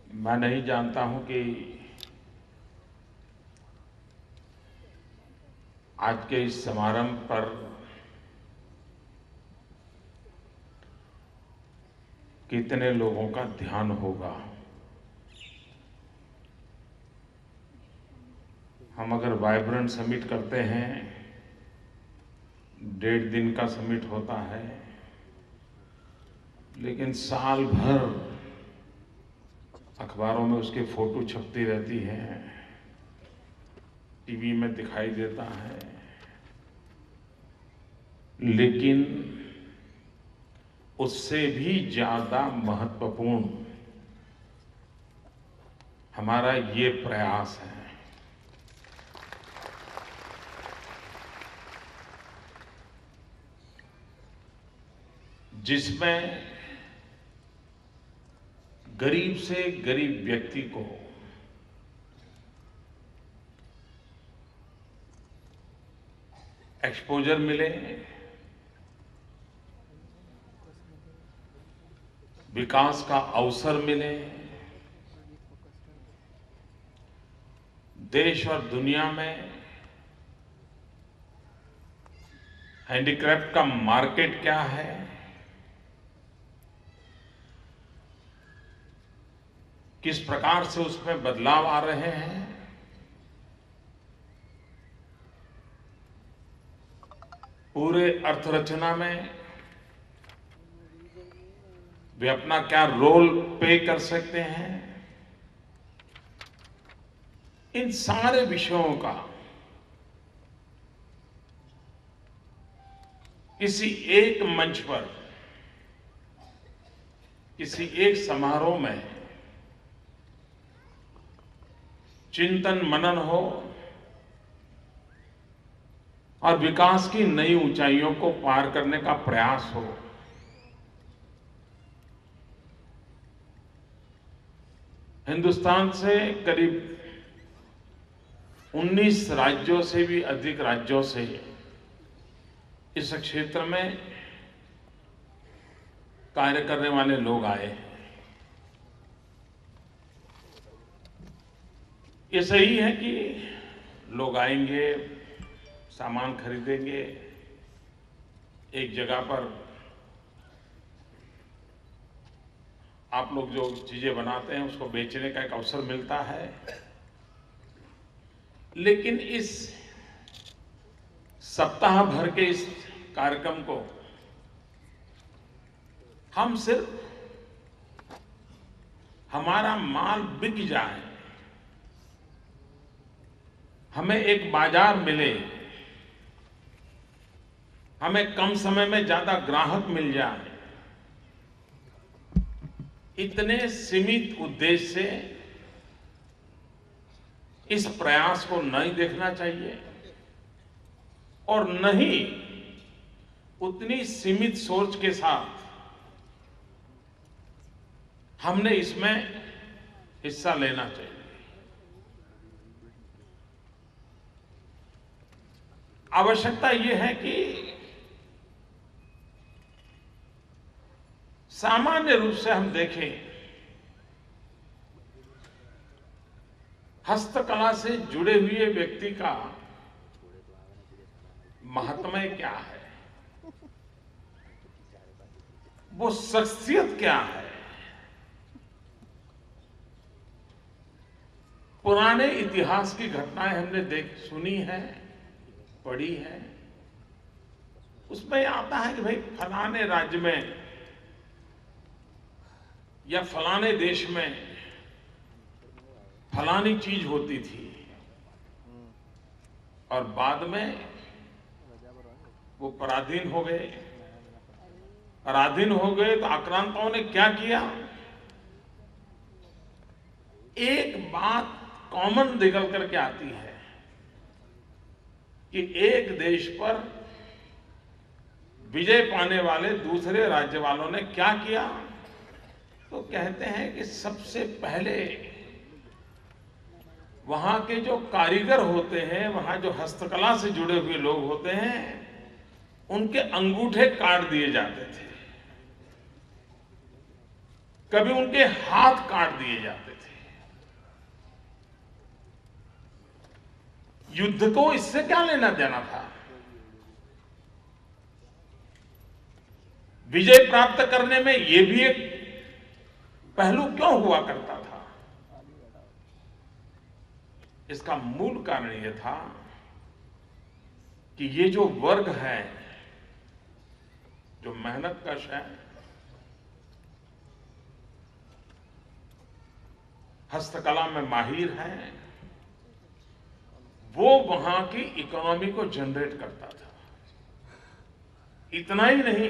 मैं नहीं जानता हूं कि आज के इस समारंभ पर कितने लोगों का ध्यान होगा। हम अगर वाइब्रेंट समिट करते हैं, 1.5 दिन का समिट होता है, लेकिन साल भर अखबारों में उसकी फोटो छपती रहती है, टीवी में दिखाई देता है, लेकिन उससे भी ज्यादा महत्वपूर्ण हमारा ये प्रयास है। जिसमें गरीब से गरीब व्यक्ति को एक्सपोजर मिले, विकास का अवसर मिले, देश और दुनिया में हैंडीक्राफ्ट का मार्केट क्या है, किस प्रकार से उसमें बदलाव आ रहे हैं, पूरे अर्थरचना में वे अपना क्या रोल प्ले कर सकते हैं, इन सारे विषयों का किसी एक मंच पर, किसी एक समारोह में चिंतन मनन हो और विकास की नई ऊंचाइयों को पार करने का प्रयास हो। हिंदुस्तान से करीब 19 राज्यों से भी अधिक राज्यों से इस क्षेत्र में कार्य करने वाले लोग आए हैं। ये सही है कि लोग आएंगे, सामान खरीदेंगे, एक जगह पर आप लोग जो चीजें बनाते हैं उसको बेचने का एक अवसर मिलता है, लेकिन इस सप्ताह भर के इस कार्यक्रम को हम सिर्फ हमारा माल बिक जाए, हमें एक बाजार मिले, हमें कम समय में ज्यादा ग्राहक मिल जाए, इतने सीमित उद्देश्य से इस प्रयास को नहीं देखना चाहिए और न ही उतनी सीमित सोच के साथ हमने इसमें हिस्सा लेना चाहिए। आवश्यकता यह है कि सामान्य रूप से हम देखें, हस्तकला से जुड़े हुए व्यक्ति का महात्म्य क्या है, वो शख्सियत क्या है। पुराने इतिहास की घटनाएं हमने सुनी है, पढ़ी है, उसमें आता है कि भाई फलाने राज्य में या फलाने देश में फलानी चीज होती थी और बाद में वो पराधीन हो गए। पराधीन हो गए तो आक्रांताओं ने क्या किया, एक बात कॉमन निकल करके आती है कि एक देश पर विजय पाने वाले दूसरे राज्य वालों ने क्या किया, तो कहते हैं कि सबसे पहले वहां के जो कारीगर होते हैं, वहां जो हस्तकला से जुड़े हुए लोग होते हैं, उनके अंगूठे काट दिए जाते थे। कभी उनके हाथ काट दिए जाते थे। युद्ध को इससे क्या लेना देना था? विजय प्राप्त करने में यह भी एक पहलू क्यों हुआ करता था? इसका मूल कारण यह था कि ये जो वर्ग है, जो मेहनत कश है, हस्तकला में माहिर है, वो वहां की इकोनॉमी को जनरेट करता था। इतना ही नहीं,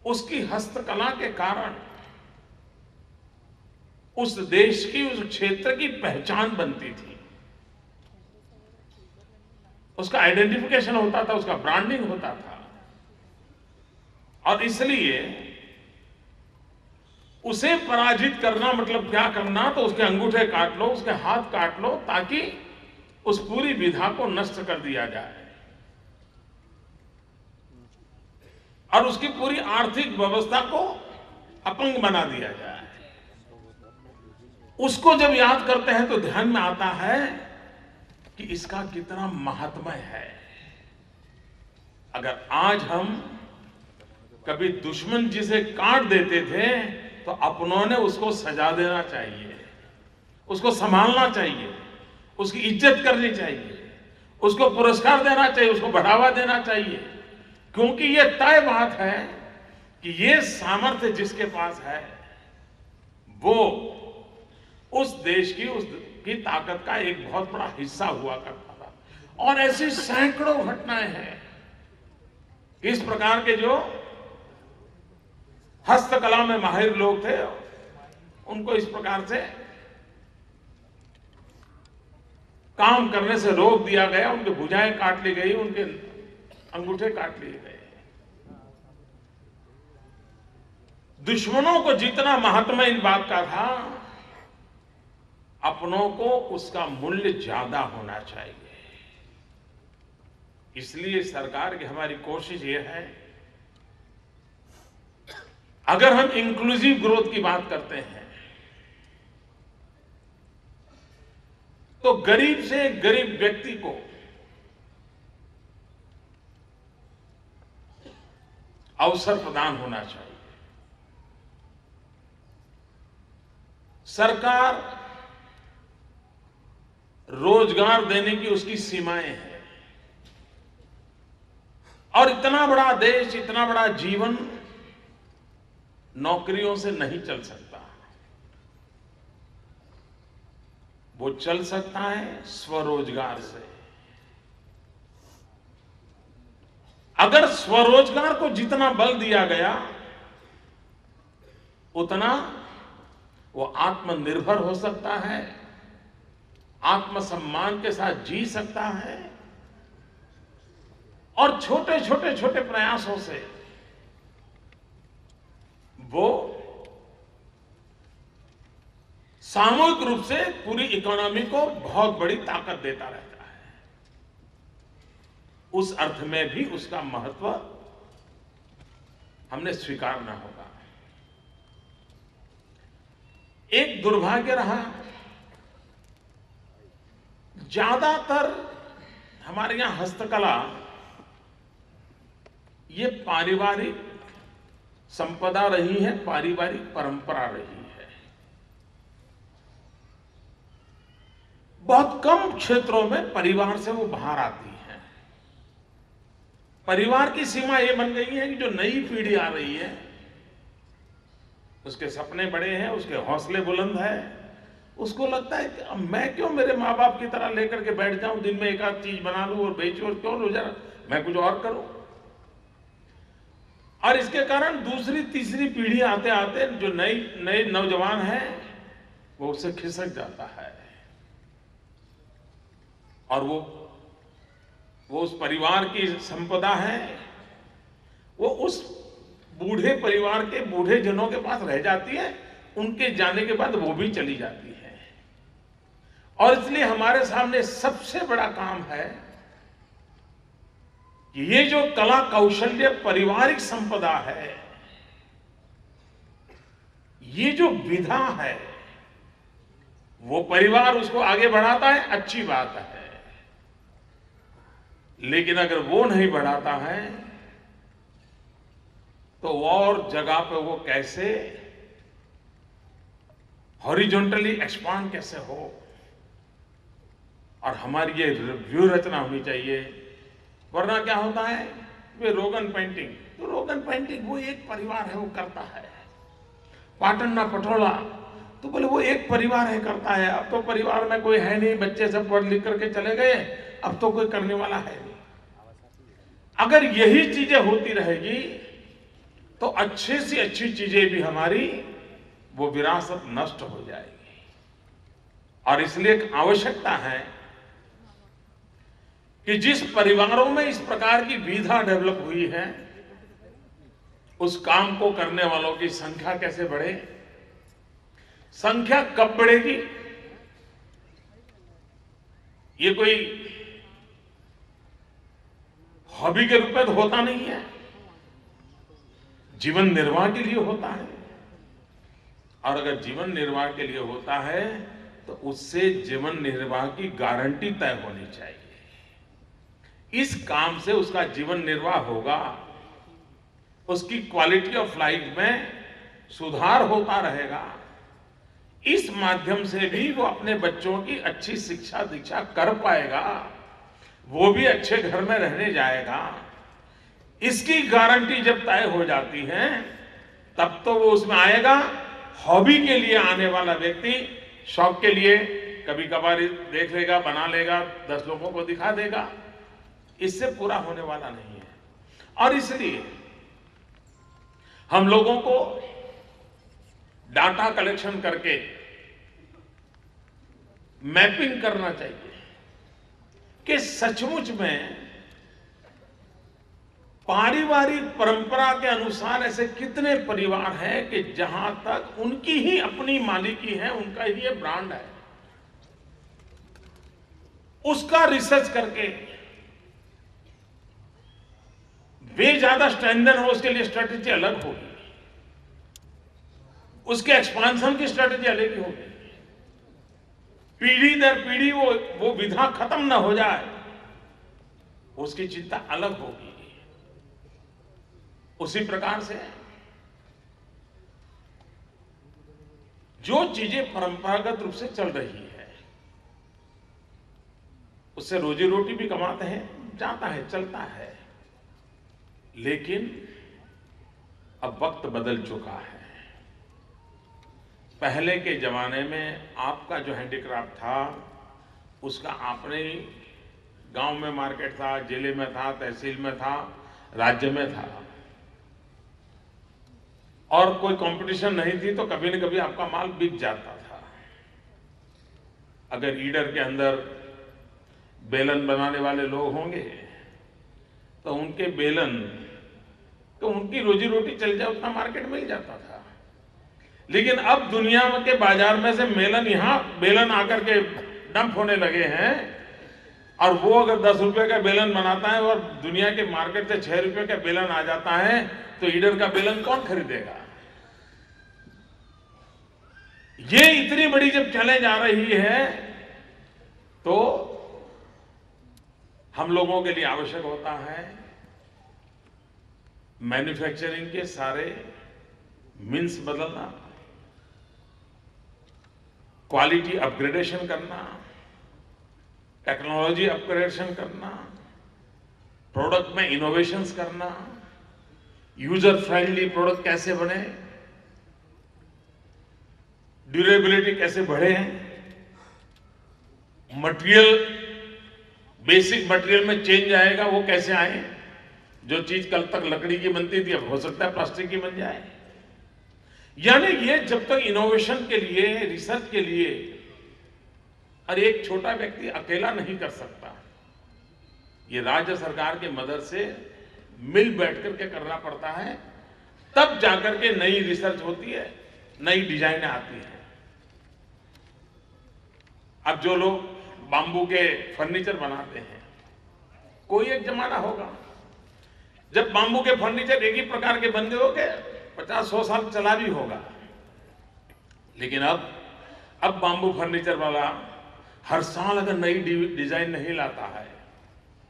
उसकी हस्तकला के कारण उस देश की, उस क्षेत्र की पहचान बनती थी, उसका आइडेंटिफिकेशन होता था, उसका ब्रांडिंग होता था। और इसलिए उसे पराजित करना मतलब क्या करना? तो उसके अंगूठे काट लो, उसके हाथ काट लो, ताकि उस पूरी विधा को नष्ट कर दिया जाए और उसकी पूरी आर्थिक व्यवस्था को अपंग बना दिया जाए। उसको जब याद करते हैं तो ध्यान में आता है कि इसका कितना महात्म्य है। अगर आज हम कभी दुश्मन जिसे काट देते थे तो अपनों ने उसको सजा देना चाहिए, उसको संभालना चाहिए, उसकी इज्जत करनी चाहिए, उसको पुरस्कार देना चाहिए, उसको बढ़ावा देना चाहिए, क्योंकि ये तय बात है कि ये सामर्थ्य जिसके पास है वो उस देश की, उसकी ताकत का एक बहुत बड़ा हिस्सा हुआ करता था। और ऐसी सैकड़ों घटनाएं हैं इस प्रकार के जो हस्तकला में माहिर लोग थे, उनको इस प्रकार से काम करने से रोक दिया गया, उनकी भुजाएं काट ली गई, उनके अंगूठे काट लिए गए। दुश्मनों को जितना महत्व इन बात का था, अपनों को उसका मूल्य ज्यादा होना चाहिए। इसलिए सरकार की हमारी कोशिश यह है, अगर हम इंक्लूसिव ग्रोथ की बात करते हैं तो गरीब से गरीब व्यक्ति को अवसर प्रदान होना चाहिए। सरकार रोजगार देने की उसकी सीमाएं हैं, और इतना बड़ा देश, इतना बड़ा जीवन नौकरियों से नहीं चल सकता। वो चल सकता है स्वरोजगार से। अगर स्वरोजगार को जितना बल दिया गया उतना वो आत्मनिर्भर हो सकता है, आत्मसम्मान के साथ जी सकता है, और छोटे छोटे प्रयासों से वो सामूहिक रूप से पूरी इकोनॉमी को बहुत बड़ी ताकत देता रहता है। उस अर्थ में भी उसका महत्व हमने स्वीकारना होगा। एक दुर्भाग्य रहा, ज्यादातर हमारे यहां हस्तकला ये पारिवारिक संपदा रही है, पारिवारिक परंपरा रही है। बहुत कम क्षेत्रों में परिवार से वो बाहर आती है। परिवार की सीमा ये बन गई है कि जो नई पीढ़ी आ रही है उसके सपने बड़े हैं, उसके हौसले बुलंद है, उसको लगता है कि अब मैं क्यों मेरे माँ बाप की तरह लेकर के बैठ जाऊं, दिन में एक आध चीज बना लूं और बेचूं, और क्यों रोजाना मैं कुछ और करूं। और इसके कारण दूसरी तीसरी पीढ़ी आते आते जो नए नौजवान हैं वो उससे खिसक जाता है, और वो उस परिवार की संपदा है, वो उस बूढ़े परिवार के बूढ़े जनों के पास रह जाती है, उनके जाने के बाद वो भी चली जाती है। और इसलिए हमारे सामने सबसे बड़ा काम है कि ये जो कला कौशल्य पारिवारिक संपदा है ये जो विधा है वो परिवार उसको आगे बढ़ाता है, अच्छी बात है। लेकिन अगर वो नहीं बढ़ाता है तो और जगह पे वो कैसे हॉरिजॉन्टली एक्सपांड कैसे हो। और हमारी ये व्यू रचना होनी चाहिए, वरना क्या होता है वे रोगन पेंटिंग, तो रोगन पेंटिंग वो एक परिवार है वो करता है। पाटन्ना पटोला तो बोले वो एक परिवार है करता है, अब तो परिवार में कोई है नहीं, बच्चे सब पढ़ लिख करके चले गए, अब तो कोई करने वाला है नहीं। अगर यही चीजें होती रहेगी तो अच्छे से अच्छी चीजें भी हमारी वो विरासत नष्ट हो जाएगी। और इसलिए एक आवश्यकता है कि जिस परिवारों में इस प्रकार की विधा डेवलप हुई है उस काम को करने वालों की संख्या कैसे बढ़े। संख्या कब बढ़ेगी, ये कोई हॉबी के रूप में तो होता नहीं है, जीवन निर्वाह के लिए होता है। और अगर जीवन निर्वाह के लिए होता है तो उससे जीवन निर्वाह की गारंटी तय होनी चाहिए। इस काम से उसका जीवन निर्वाह होगा, उसकी क्वालिटी ऑफ लाइफ में सुधार होता रहेगा। इस माध्यम से भी वो अपने बच्चों की अच्छी शिक्षा दीक्षा कर पाएगा, वो भी अच्छे घर में रहने जाएगा। इसकी गारंटी जब तय हो जाती है तब तो वो उसमें आएगा। हॉबी के लिए आने वाला व्यक्ति शौक के लिए कभी कभार देख लेगा, बना लेगा, 10 लोगों को दिखा देगा, इससे पूरा होने वाला नहीं है। और इसलिए हम लोगों को डाटा कलेक्शन करके मैपिंग करना चाहिए कि सचमुच में पारिवारिक परंपरा के अनुसार ऐसे कितने परिवार हैं कि जहां तक उनकी ही अपनी मालिकी है, उनका ही ये ब्रांड है। उसका रिसर्च करके वे ज्यादा स्टैंडर्ड हो, उसके लिए स्ट्रेटेजी अलग होगी, उसके एक्सपांशन की स्ट्रेटेजी अलग होगी। पीढ़ी दर पीढ़ी वो विधा खत्म ना हो जाए, उसकी चिंता अलग होगी। उसी प्रकार से जो चीजें परंपरागत रूप से चल रही है उससे रोजी रोटी भी कमाते हैं, जाता है, चलता है। लेकिन अब वक्त बदल चुका है। पहले के जमाने में आपका जो हैंडीक्राफ्ट था उसका अपने गांव में मार्केट था, जिले में था, तहसील में था, राज्य में था, और कोई कंपटीशन नहीं थी तो कभी न कभी आपका माल बिक जाता था। अगर ईडर के अंदर बेलन बनाने वाले लोग होंगे तो उनके बेलन तो उनकी रोजी रोटी चल जाए उतना मार्केट मिल जाता था। लेकिन अब दुनिया के बाजार में से बेलन आकर के डंप होने लगे हैं, और वो अगर 10 रुपए का बेलन बनाता है और दुनिया के मार्केट से 6 रुपए का बेलन आ जाता है तो ईडर का बेलन कौन खरीदेगा। ये इतनी बड़ी जब चले जा रही है तो हम लोगों के लिए आवश्यक होता है मैन्युफैक्चरिंग के सारे मीन्स बदलना, क्वालिटी अपग्रेडेशन करना, टेक्नोलॉजी अपग्रेडेशन करना, प्रोडक्ट में इनोवेशंस करना, यूजर फ्रेंडली प्रोडक्ट कैसे बने, ड्यूरेबिलिटी कैसे बढ़े, मटेरियल बेसिक मटेरियल में चेंज आएगा वो कैसे आए। जो चीज कल तक लकड़ी की बनती थी अब हो सकता है प्लास्टिक की बन जाए। यानी ये जब तक इनोवेशन के लिए, रिसर्च के लिए और एक छोटा व्यक्ति अकेला नहीं कर सकता, ये राज्य सरकार की मदद से मिल बैठ करके करना पड़ता है, तब जाकर के नई रिसर्च होती है, नई डिजाइनें आती हैं। अब जो लोग बांबू के फर्नीचर बनाते हैं, कोई एक जमाना होगा जब बांबू के फर्नीचर एक ही प्रकार के बंदे हो गए, 50-100 साल चला भी होगा, लेकिन अब बाम्बू फर्नीचर वाला हर साल अगर नई डिजाइन नहीं लाता है,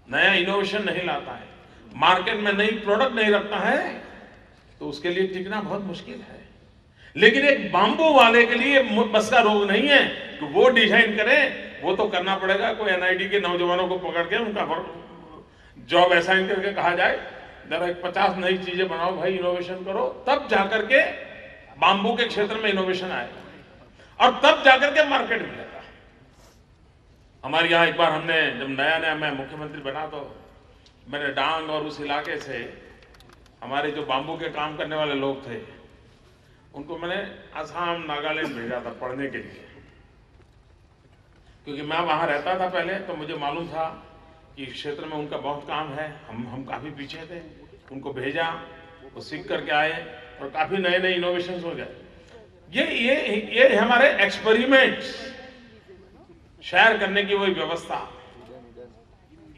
नया इनोवेशन नहीं लाता है, मार्केट में नई प्रोडक्ट नहीं रखता है, तो उसके लिए टिकना बहुत मुश्किल है। लेकिन एक बाम्बू वाले के लिए बस का रोग नहीं है कि वो डिजाइन करे, वो तो करना पड़ेगा। कोई एनआईटी के नौजवानों को पकड़ के उनका जॉब असाइन करके कहा जाए जरा 50 नई चीजें बनाओ भाई, इनोवेशन करो, तब जाकर के बाम्बू के क्षेत्र में इनोवेशन आएगा और तब जाकर के मार्केट मिलेगा। हमारे यहाँ एक बार हमने जब नया मैं मुख्यमंत्री बना तो मैंने डांग और उस इलाके से हमारे जो बाम्बू के काम करने वाले लोग थे उनको मैंने असम नागालैंड भेजा था पढ़ने के लिए, क्योंकि मैं वहां रहता था पहले, तो मुझे मालूम था कि इस क्षेत्र में उनका बहुत काम है। हम काफी पीछे थे, उनको भेजा, वो सीख करके आए और काफी नए नए इनोवेशन हो गए। ये हमारे एक्सपेरिमेंट्स शेयर करने की वही व्यवस्था,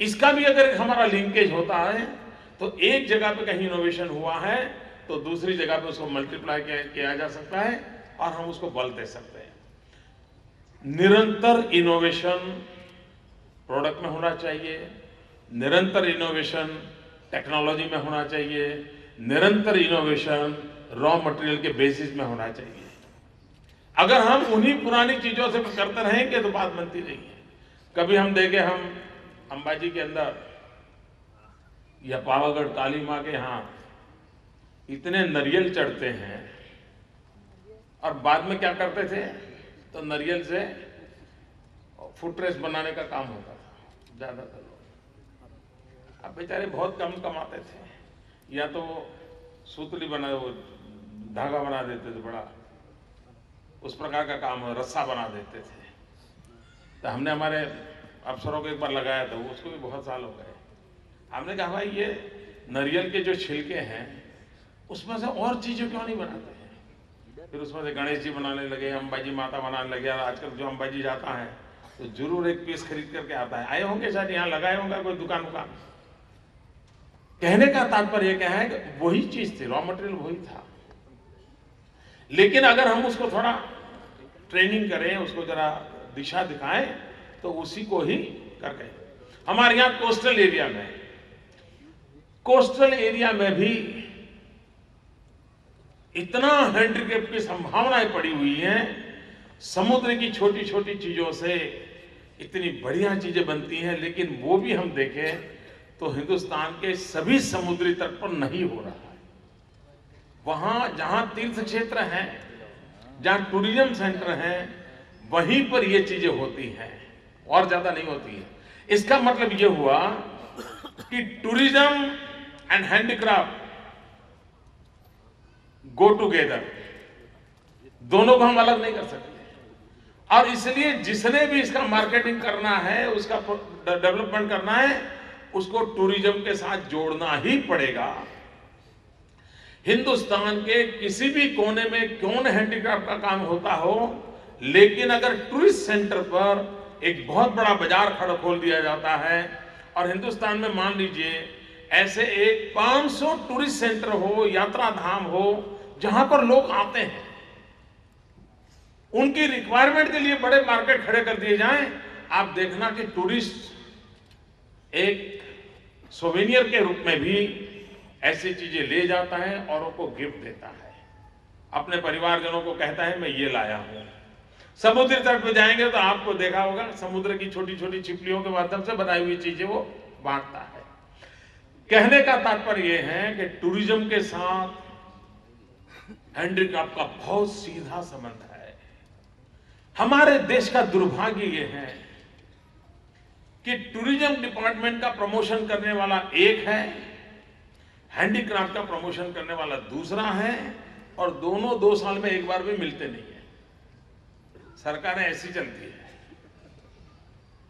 इसका भी अगर हमारा लिंकेज होता है तो एक जगह पे कहीं इनोवेशन हुआ है तो दूसरी जगह पे उसको मल्टीप्लाई किया जा सकता है और हम उसको बल दे सकते हैं। निरंतर इनोवेशन प्रोडक्ट में होना चाहिए, निरंतर इनोवेशन टेक्नोलॉजी में होना चाहिए, निरंतर इनोवेशन रॉ मटेरियल के बेसिस में होना चाहिए। अगर हम उन्हीं पुरानी चीजों से करते रहेंगे तो बात बनती नहीं है। कभी हम देखे, हम अंबाजी के अंदर या पावागढ़ काली मां के यहाँ इतने नारियल चढ़ते हैं और बाद में क्या करते थे, तो नारियल से फुटरेस बनाने का काम होता था ज्यादातर लोग। अब बेचारे बहुत कम कमाते थे, या तो सूतली बना, वो धागा बना देते थे बड़ा, उस प्रकार का काम, रस्सा बना देते थे। तो हमने हमारे अफसरों को एक बार लगाया था, उसको भी बहुत साल हो गए। हमने कहा भाई ये नारियल के जो छिलके हैं उसमें से और चीजें क्यों नहीं बनाते हैं। फिर उसमें से गणेश जी बनाने लगे, अंबाजी माता बनाने लगे। आजकल जो अंबाजी जाता है तो जरूर एक पीस खरीद करके आता है। आए होंगे शायद, यहाँ लगाए होंगे कोई दुकान। कहने का तात्पर्य क्या है कि वही चीज थी, रॉ मटेरियल वही था, लेकिन अगर हम उसको थोड़ा ट्रेनिंग करें, उसको जरा दिशा दिखाएं, तो उसी को ही करके। हमारे यहाँ कोस्टल एरिया में भी इतना हैंडीक्राफ्ट की संभावनाएं पड़ी हुई हैं। समुद्र की छोटी छोटी चीजों से इतनी बढ़िया चीजें बनती हैं, लेकिन वो भी हम देखें तो हिंदुस्तान के सभी समुद्री तट पर नहीं हो रहा है। वहां जहां तीर्थ क्षेत्र हैं, जहां टूरिज्म सेंटर हैं, वहीं पर ये चीजें होती हैं और ज्यादा नहीं होती है। इसका मतलब ये हुआ कि tourism and handicraft go together, दोनों को हम अलग नहीं कर सकते। और इसलिए जिसने भी इसका मार्केटिंग करना है, उसका डेवलपमेंट करना है, उसको टूरिज्म के साथ जोड़ना ही पड़ेगा। हिंदुस्तान के किसी भी कोने में क्यों न हैंडीक्राफ्ट का काम होता हो, लेकिन अगर टूरिस्ट सेंटर पर एक बहुत बड़ा बाजार खड़ा खोल दिया जाता है और हिंदुस्तान में मान लीजिए ऐसे एक 500 टूरिस्ट सेंटर हो, यात्रा धाम हो, जहां पर लोग आते हैं, उनकी रिक्वायरमेंट के लिए बड़े मार्केट खड़े कर दिए जाएं, आप देखना कि टूरिस्ट एक सोवेनियर के रूप में भी ऐसी चीजें ले जाता है और उनको गिफ्ट देता है, अपने परिवारजनों को कहता है मैं ये लाया हूं। समुद्री तट पे जाएंगे तो आपको देखा होगा समुद्र की छोटी छोटी छिपलियों के माध्यम से बनाई हुई चीजें वो बांटता है। कहने का तात्पर्य यह है कि टूरिज्म के साथ हैंडीक्राफ्ट का बहुत सीधा संबंध है। हमारे देश का दुर्भाग्य यह है कि टूरिज्म डिपार्टमेंट का प्रमोशन करने वाला एक है, हैंडीक्राफ्ट का प्रमोशन करने वाला दूसरा है, और दोनों 2 साल में एक बार भी मिलते नहीं है। सरकारें ऐसी चलती है।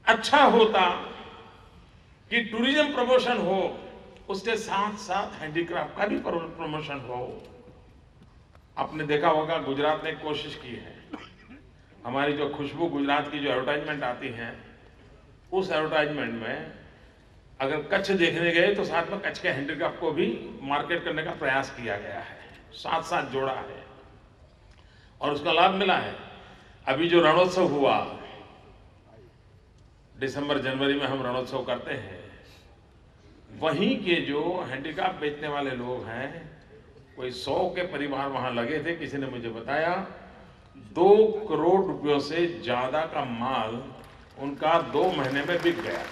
अच्छा होता कि टूरिज्म प्रमोशन हो, उसके साथ साथ हैंडीक्राफ्ट का भी प्रमोशन हो। आपने देखा होगा गुजरात ने कोशिश की है, हमारी जो खुशबू गुजरात की जो एडवर्टाइजमेंट आती है, उस एडवर्टाइजमेंट में अगर कच्छ देखने गए तो साथ में कच्छ के हैंडीक्राफ्ट को भी मार्केट करने का प्रयास किया गया है, साथ साथ जोड़ा है। और उसका लाभ मिला है। अभी जो रणोत्सव हुआ, दिसंबर जनवरी में हम रणोत्सव करते हैं, वहीं के जो हैंडीक्राफ्ट बेचने वाले लोग हैं, कोई 100 के परिवार वहां लगे थे। किसी ने मुझे बताया 2 करोड़ रुपयों से ज्यादा का माल उनका 2 महीने में बिक गया।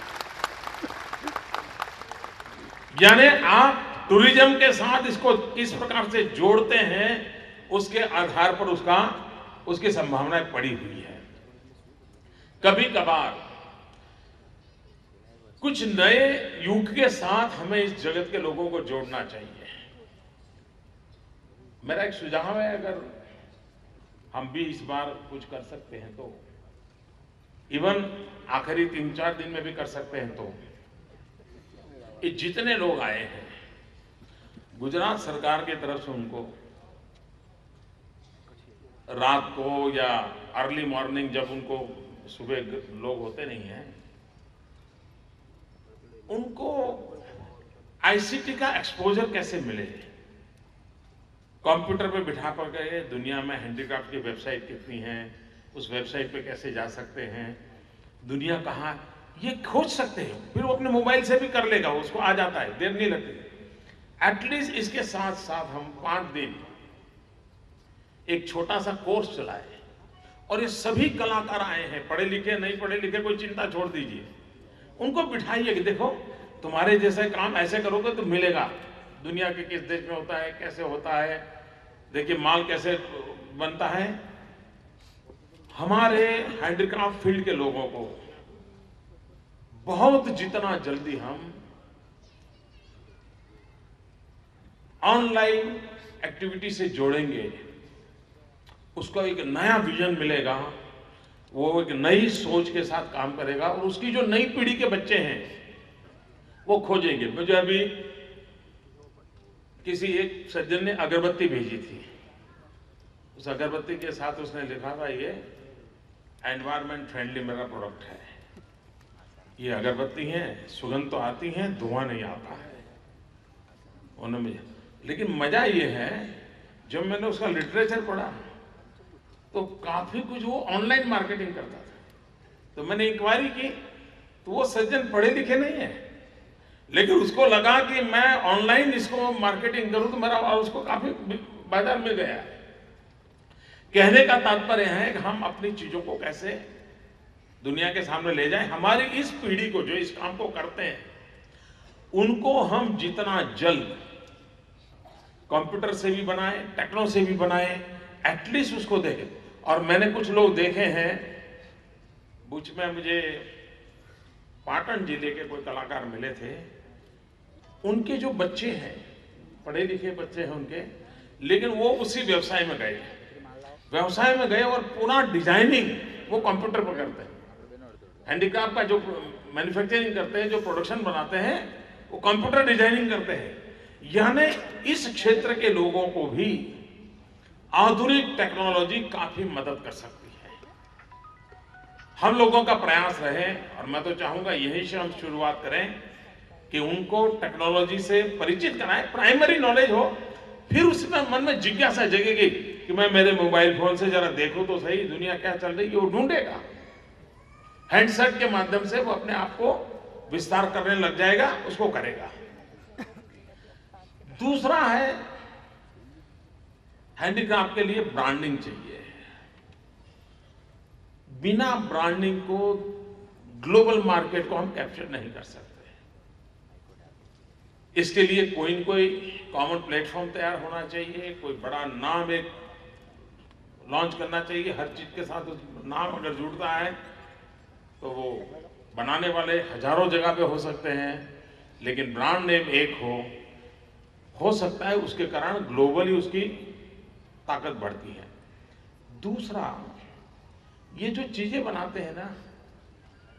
यानी आप टूरिज्म के साथ इसको किस प्रकार से जोड़ते हैं, उसके आधार पर उसकी संभावनाएं पड़ी हुई है। कभी कभार कुछ नए युग के साथ हमें इस जगत के लोगों को जोड़ना चाहिए। मेरा एक सुझाव है, अगर हम भी इस बार कुछ कर सकते हैं तो, इवन आखिरी 3-4 दिन में भी कर सकते हैं तो, ये जितने लोग आए हैं, गुजरात सरकार की तरफ से उनको रात को या अर्ली मॉर्निंग, जब उनको सुबह लोग होते नहीं हैं, उनको आईसीटी का एक्सपोजर कैसे मिले। कंप्यूटर पे बिठा कर के दुनिया में हैंडीक्राफ्ट की वेबसाइट कितनी है, उस वेबसाइट पे कैसे जा सकते हैं, दुनिया कहाँ, ये खोज सकते हैं। फिर वो अपने मोबाइल से भी कर लेगा, उसको आ जाता है, देर नहीं लगती। एटलीस्ट इसके साथ साथ हम 5 दिन एक छोटा सा कोर्स चलाए, और ये सभी कलाकार आए हैं, पढ़े लिखे नहीं पढ़े लिखे कोई चिंता छोड़ दीजिए, उनको बिठाइए कि देखो तुम्हारे जैसे काम ऐसे करोगे तो मिलेगा। दुनिया के किस देश में होता है, कैसे होता है, देखिए माल कैसे बनता है। हमारे हैंडीक्राफ्ट फील्ड के लोगों को बहुत जितना जल्दी हम ऑनलाइन एक्टिविटी से जोड़ेंगे, उसको एक नया विजन मिलेगा, वो एक नई सोच के साथ काम करेगा, और उसकी जो नई पीढ़ी के बच्चे हैं वो खोजेंगे। मुझे अभी किसी एक सज्जन ने अगरबत्ती भेजी थी, उस अगरबत्ती के साथ उसने लिखा था ये एनवायरमेंट फ्रेंडली मेरा प्रोडक्ट है। ये अगरबत्ती है, सुगंध तो आती है, धुआं नहीं आता है उनमें। लेकिन मजा ये है, जब मैंने उसका लिटरेचर पढ़ा तो काफी कुछ वो ऑनलाइन मार्केटिंग करता था। तो मैंने इंक्वायरी की, तो वो सज्जन पढ़े लिखे नहीं है, लेकिन उसको लगा कि मैं ऑनलाइन इसको मार्केटिंग करूं तो मेरा, और उसको काफी बाजार मिल गया है। कहने का तात्पर्य है कि हम अपनी चीजों को कैसे दुनिया के सामने ले जाएं। हमारी इस पीढ़ी को जो इस काम को करते हैं, उनको हम जितना जल्द कंप्यूटर से भी बनाएं, टेक्नो से भी बनाएं, एटलीस्ट उसको देखें। और मैंने कुछ लोग देखे हैं, बुच में मुझे पाटन जिले के कोई कलाकार मिले थे, उनके जो बच्चे हैं, पढ़े लिखे बच्चे हैं उनके, लेकिन वो उसी व्यवसाय में गए और पूरा डिजाइनिंग वो कंप्यूटर पर करते हैं। हैंडीक्राफ्ट का जो मैन्युफैक्चरिंग करते हैं, जो प्रोडक्शन बनाते हैं, वो कंप्यूटर डिजाइनिंग करते हैं। यानी इस क्षेत्र के लोगों को भी आधुनिक टेक्नोलॉजी काफी मदद कर सकती है। हम लोगों का प्रयास रहे, और मैं तो चाहूंगा यही से हम शुरुआत करें कि उनको टेक्नोलॉजी से परिचित कराएं, प्राइमरी नॉलेज हो, फिर उसमें मन में जिज्ञासा जगेगी कि मैं मेरे मोबाइल फोन से जरा देखूं तो सही दुनिया क्या चल रही है, वो ढूंढेगा। हैंडसेट के माध्यम से वो अपने आप को विस्तार करने लग जाएगा, उसको करेगा। दूसरा है, हैंडीक्राफ्ट के लिए ब्रांडिंग चाहिए। बिना ब्रांडिंग को ग्लोबल मार्केट को हम कैप्चर नहीं कर सकते। इसके लिए कोई न कोई कॉमन प्लेटफॉर्म तैयार होना चाहिए, कोई बड़ा नाम एक लॉन्च करना चाहिए। हर चीज के साथ उस नाम अगर जुड़ता है तो वो बनाने वाले हजारों जगह पे हो सकते हैं, लेकिन ब्रांड नेम एक हो सकता है, उसके कारण ग्लोबली उसकी ताकत बढ़ती है। दूसरा, ये जो चीजें बनाते हैं ना,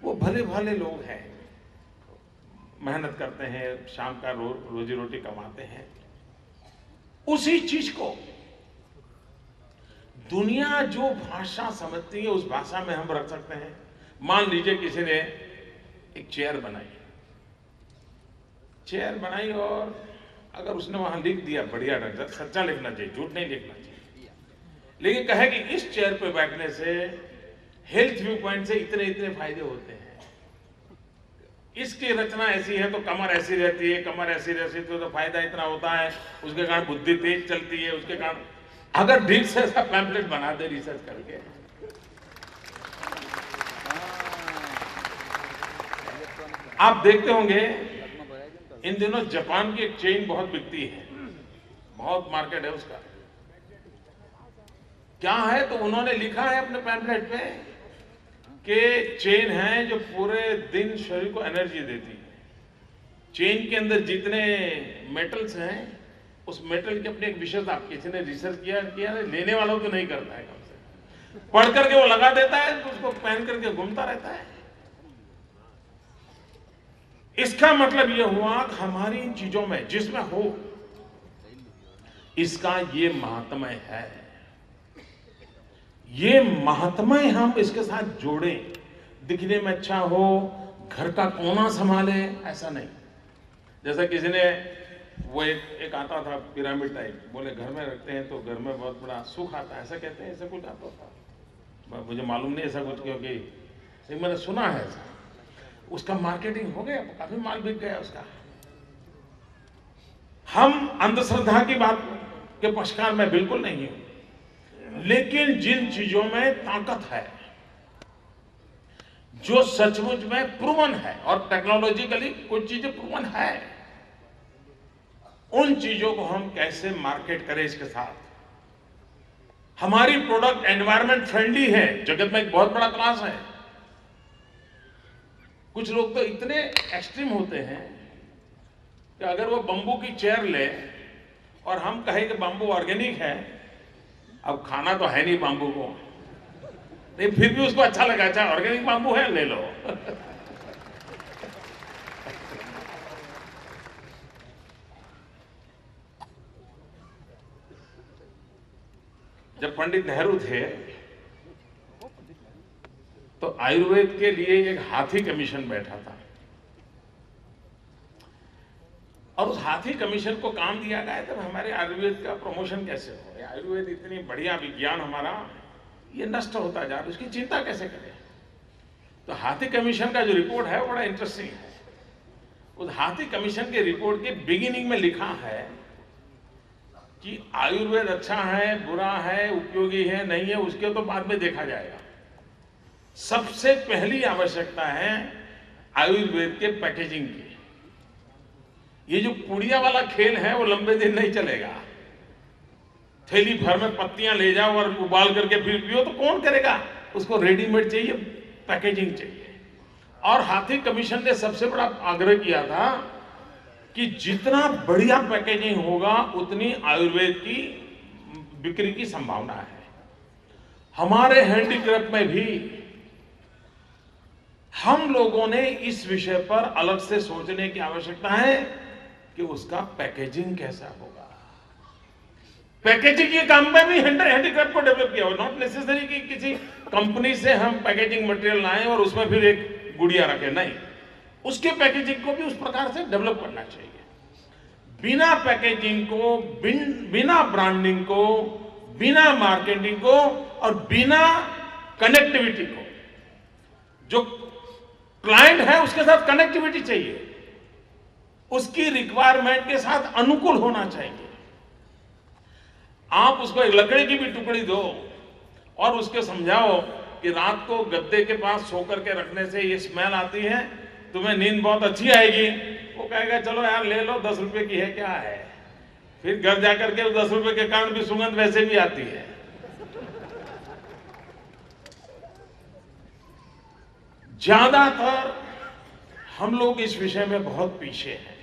वो भले भले लोग हैं, मेहनत करते हैं, शाम का रोजी रोटी कमाते हैं। उसी चीज को दुनिया जो भाषा समझती है उस भाषा में हम रख सकते हैं। मान लीजिए किसी ने एक चेयर बनाई और अगर उसने वहां लिख दिया बढ़िया ढंग से, सच्चा लिखना चाहिए, झूठ नहीं लिखना चाहिए, लेकिन कहे कि इस चेयर पे बैठने से हेल्थ व्यू पॉइंट से इतने इतने फायदे होते हैं, इसकी रचना ऐसी है तो कमर ऐसी रहती है, कमर ऐसी रहती है तो फायदा इतना होता है, उसके कारण बुद्धि तेज चलती है, उसके कारण अगर ठीक से ऐसा पैम्पलेट बना दे रिसर्च करके, आप देखते होंगे इन दिनों जापान की एक चेन बहुत बिकती है, बहुत मार्केट है उसका। क्या है तो उन्होंने लिखा है अपने पैम्पलेट पे कि चेन है जो पूरे दिन शरीर को एनर्जी देती है। चेन के अंदर जितने मेटल्स हैं उस मेटल की अपनी एक विशेषता, किसी ने रिसर्च किया लेने वालों तो नहीं करता है, कम से पढ़ करके वो लगा देता है तो उसको पहन करके घूमता रहता है। इसका मतलब ये हुआ कि हमारी इन चीजों में जिसमें हो इसका ये महात्म्य है, ये महात्म्य हम इसके साथ जोड़ें। दिखने में अच्छा हो, घर का कोना संभाले, ऐसा नहीं। जैसा किसी ने वो एक आता था पिरामिड टाइप, बोले घर में रखते हैं तो घर में बहुत बड़ा सुख आता है, ऐसा कहते हैं, ऐसा कुछ आता था, मुझे मालूम नहीं ऐसा कुछ, क्योंकि मैंने सुना है ऐसा। उसका मार्केटिंग हो गया, काफी माल बिक गया उसका। हम अंधश्रद्धा की बात के पक्षकार में बिल्कुल नहीं हूं, लेकिन जिन चीजों में ताकत है, जो सचमुच में प्रूवन है और टेक्नोलॉजिकली कुछ चीजें प्रूवन है, उन चीजों को हम कैसे मार्केट करें इसके साथ। हमारी प्रोडक्ट एनवायरमेंट फ्रेंडली है, जगत में एक बहुत बड़ा क्लास है। कुछ लोग तो इतने एक्सट्रीम होते हैं कि अगर वो बंबू की चेयर ले और हम कहें कि बंबू ऑर्गेनिक है, अब खाना तो है नहीं बंबू को, नहीं फिर भी उसको अच्छा लगा, अच्छा ऑर्गेनिक बंबू है, ले लो। जब पंडित नेहरू थे तो आयुर्वेद के लिए एक हाथी कमीशन बैठा था, और उस हाथी कमीशन को काम दिया गया तब हमारे आयुर्वेद का प्रमोशन कैसे हो। आयुर्वेद इतनी बढ़िया विज्ञान हमारा, ये नष्ट होता जा रहा है, उसकी चिंता कैसे करें। तो हाथी कमीशन का जो रिपोर्ट है वो बड़ा इंटरेस्टिंग है। उस हाथी कमीशन के रिपोर्ट के बिगिनिंग में लिखा है कि आयुर्वेद अच्छा है, बुरा है, उपयोगी है, नहीं है, उसके तो बाद में देखा जाएगा। सबसे पहली आवश्यकता है आयुर्वेद के पैकेजिंग की। ये जो पुड़िया वाला खेल है वो लंबे दिन नहीं चलेगा। थैली भर में पत्तियां ले जाओ और उबाल करके फिर पियो तो कौन करेगा, उसको रेडीमेड चाहिए, पैकेजिंग चाहिए। और हाथी कमीशन ने सबसे बड़ा आग्रह किया था कि जितना बढ़िया पैकेजिंग होगा उतनी आयुर्वेद की बिक्री की संभावना है। हमारे हैंडीक्राफ्ट में भी हम लोगों ने इस विषय पर अलग से सोचने की आवश्यकता है कि उसका पैकेजिंग कैसा होगा। पैकेजिंग के काम में भी हैंडीक्राफ्ट को डेवलप किया हो, नॉट नेसेसरी कि किसी कंपनी से हम पैकेजिंग मटेरियल लाएं और उसमें फिर एक गुड़िया रखें, नहीं, उसके पैकेजिंग को भी उस प्रकार से डेवलप करना चाहिए। बिना पैकेजिंग को, बिना ब्रांडिंग को, बिना मार्केटिंग को और बिना कनेक्टिविटी को, जो क्लाइंट है उसके साथ कनेक्टिविटी चाहिए, उसकी रिक्वायरमेंट के साथ अनुकूल होना चाहिए। आप उसको एक लकड़ी की भी टुकड़ी दो और उसके समझाओ कि रात को गद्दे के पास सो करके रखने से ये स्मेल आती है, तुम्हें नींद बहुत अच्छी आएगी, वो कहेगा चलो यार ले लो, 10 रुपए की है, क्या है। फिर घर जाकर के 10 रुपए के कारण भी सुगंध वैसे भी आती है। ज्यादातर हम लोग इस विषय में बहुत पीछे हैं,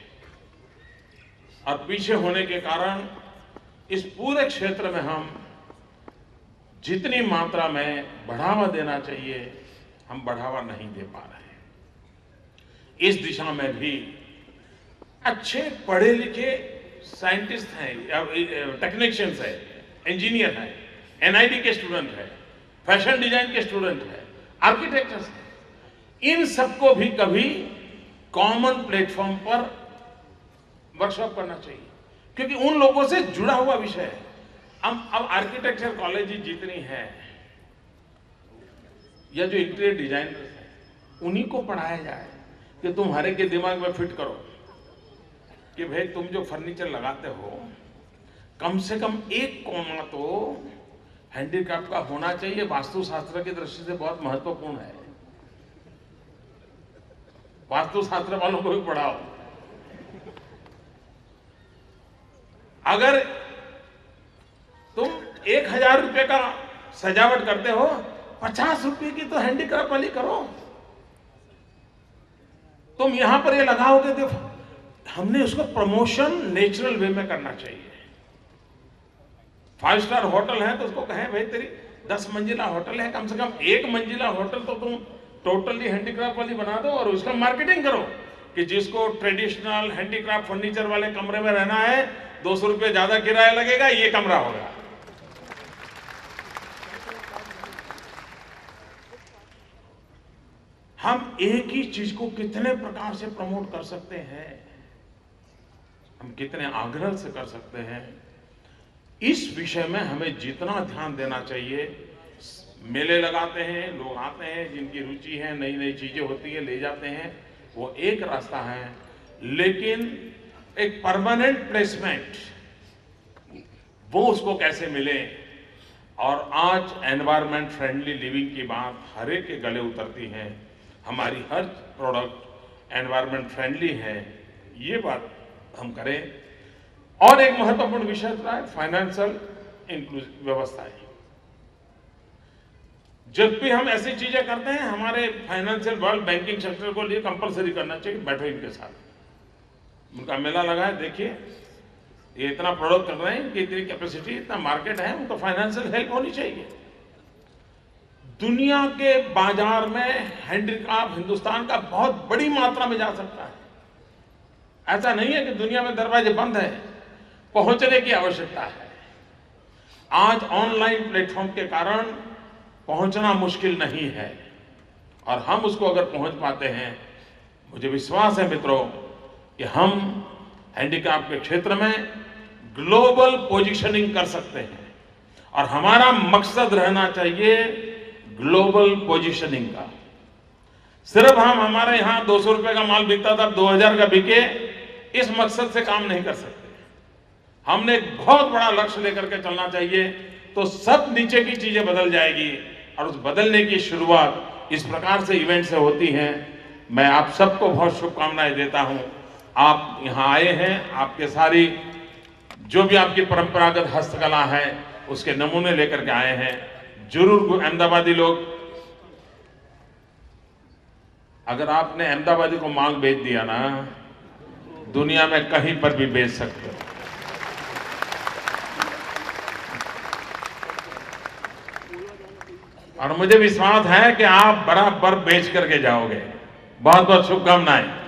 और पीछे होने के कारण इस पूरे क्षेत्र में हम जितनी मात्रा में बढ़ावा देना चाहिए हम बढ़ावा नहीं दे पा रहे हैं। इस दिशा में भी अच्छे पढ़े लिखे साइंटिस्ट हैं, टेक्नीशियंस हैं, इंजीनियर हैं, एनआईटी के स्टूडेंट हैं, फैशन डिजाइन के स्टूडेंट हैं, आर्किटेक्चर्स हैं, इन सबको भी कभी कॉमन प्लेटफॉर्म पर वर्कशॉप करना चाहिए, क्योंकि उन लोगों से जुड़ा हुआ विषय है। अब आर्किटेक्चर कॉलेज जितनी है या जो इंटीरियर डिजाइनर्स हैं उन्हीं को पढ़ाया जाए कि तुम हर एक के दिमाग में फिट करो कि भाई तुम जो फर्नीचर लगाते हो कम से कम एक कोना तो हैंडीक्राफ्ट का होना चाहिए। वास्तुशास्त्र की दृष्टि से बहुत महत्वपूर्ण है। वास्तुशास्त्र वालों को भी पढ़ाओ। अगर तुम 1000 रुपए का सजावट करते हो 50 रुपए की तो हैंडीक्राफ्ट वाली करो। तुम यहां पर ये लगाओगे तो हमने उसको प्रमोशन नेचुरल वे में करना चाहिए। 5 स्टार होटल है तो उसको कहें भाई तेरी 10 मंजिला होटल है, कम से कम 1 मंजिला होटल तो तुम टोटली हैंडीक्राफ्ट वाली बना दो और उसका मार्केटिंग करो कि जिसको ट्रेडिशनल हैंडीक्राफ्ट फर्नीचर वाले कमरे में रहना है 200 रुपये ज्यादा किराया लगेगा, ये कमरा होगा। हम एक ही चीज को कितने प्रकार से प्रमोट कर सकते हैं, हम कितने आग्रह से कर सकते हैं, इस विषय में हमें जितना ध्यान देना चाहिए। मेले लगाते हैं, लोग आते हैं, जिनकी रुचि है, नई नई चीजें होती है, ले जाते हैं, वो एक रास्ता है। लेकिन एक परमानेंट प्लेसमेंट वो उसको कैसे मिले। और आज एनवायरमेंट फ्रेंडली लिविंग की बात हर एक के गले उतरती है। हमारी हर प्रोडक्ट एनवायरमेंट फ्रेंडली है, ये बात हम करें। और एक महत्वपूर्ण विषय है फाइनेंशियल इंक्लूसिव व्यवस्था है। जब भी हम ऐसी चीजें करते हैं हमारे फाइनेंशियल वर्ल्ड बैंकिंग सेक्टर को लिए कंपलसरी करना चाहिए। बैठो इनके साथ, उनका मेला लगा है, देखिए ये इतना प्रोडक्ट कर रहे हैं कि इतनी कैपेसिटी, इतना मार्केट है, उनको फाइनेंशियल हेल्प होनी चाहिए। दुनिया के बाजार में हैंडीक्राफ्ट हिंदुस्तान का बहुत बड़ी मात्रा में जा सकता है। ऐसा नहीं है कि दुनिया में दरवाजे बंद है, पहुंचने की आवश्यकता है। आज ऑनलाइन प्लेटफॉर्म के कारण पहुंचना मुश्किल नहीं है और हम उसको अगर पहुंच पाते हैं, मुझे विश्वास है मित्रों कि हम हैंडीक्राफ्ट के क्षेत्र में ग्लोबल पोजीशनिंग कर सकते हैं। और हमारा मकसद रहना चाहिए ग्लोबल पोजीशनिंग का। सिर्फ हम हमारे यहां 200 रुपए का माल बिकता था, 2000 का बिके, इस मकसद से काम नहीं कर सकते। हमने एक बहुत बड़ा लक्ष्य लेकर के चलना चाहिए, तो सब नीचे की चीजें बदल जाएगी। और उस बदलने की शुरुआत इस प्रकार से इवेंट से होती है। मैं आप सबको बहुत शुभकामनाएं देता हूं। आप यहां आए हैं, आपके सारी जो भी आपकी परंपरागत हस्तकला है उसके नमूने लेकर के आए हैं। जरूर अहमदाबादी लोग, अगर आपने अहमदाबादी को मांग बेच दिया ना, दुनिया में कहीं पर भी बेच सकते हो। और मुझे विश्वास है कि आप बराबर बेच करके जाओगे। बहुत बहुत शुभकामनाएं।